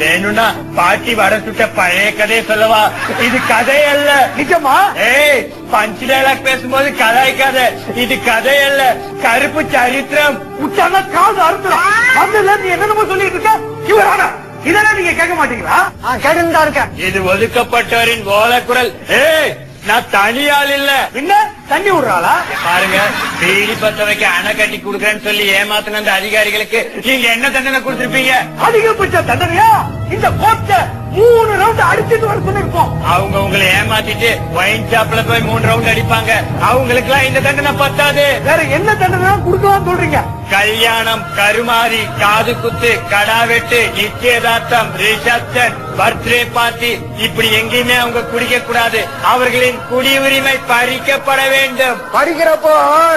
வேணும்னா பாட்டி வர சுட்ட பழைய கதையை சொல்லவா? இது கதை அல்ல. நிஜமா? ஏய், பஞ்ச் டைலாக் பேசும்போது கதாய்க்காத. இது கதை அல்ல, கருப்பு சரித்திரம். உச்சான காது அறுத்துடும். அதுல நீ என்னென்னமோ சொல்லிட்டு இருக்க. இவரான இதெல்லாம் நீங்க கேட்க மாட்டீங்களா? கேட்டுதான் இருக்கேன். இது ஒதுக்கப்பட்டவரின் ஓலக்குரல். ஏய், நான் தனியாள் இல்ல. என்ன தண்ணி விடுறாளா? பாருங்க, பீடி பத்த வைக்க அணை கட்டி குடுக்கறேன்னு சொல்லி ஏமாத்தின அந்த அதிகாரிகளுக்கு நீங்க என்ன தண்டனை கொடுத்திருப்பீங்க? அதிகபட்ச தண்டனையா? இந்த கோட்டை 3 ரவுண்ட் அடிச்சிட்டு வர சொல்லிருப்போம். அவங்க உங்களை ஏமாத்திட்டு ஒயின் ஷாப்ல போய் 3 ரவுண்ட் அடிப்பாங்க. அவங்களுக்கு எல்லாம் இந்த தண்டனை பத்தாது. வேற என்ன தண்டனை கொடுக்கலாம் சொல்றீங்க? கல்யாணம், கருமாரி, காது குத்து, கடாவெட்டு, நிச்சயதார்த்தம், ரிசப்ஷன், பர்த்டே பார்ட்டி, இப்படி எங்கேயுமே அவங்க குடிக்க கூடாது. அவர்களின் குடியுரிமை பறிக்கப்பட வேண்டும். படிக்கிறப்போ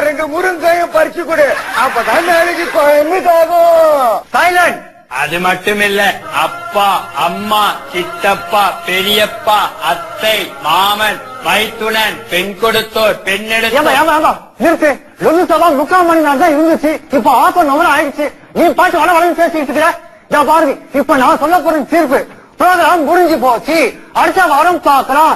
2 முருங்கையும் பறிச்சு கொடு. அப்பதான் நாளைக்கு என்னதாகும். சைலண்ட். அது மட்டும் இல்ல, அப்பா, அம்மா, சித்தப்பா, பெரியப்பா, அத்தை, மாமன், மைத்துனன், பெண் கொடுத்தோர், பெண் நிறுத்து. லொலுசபா 3/4 மணி நேரம் தான் இருந்துச்சு. இப்ப 1/2 ஆயிடுச்சு. நீ பாட்டு வளவளன்னு பேசிட்டு இருக்கிற. பாருங்க, இப்ப நான் சொல்ல போற தீர்ப்பு. ப்ரோக்ராம் முடிஞ்சு போச்சு. அடுத்த வாரம் பாக்கலாம்.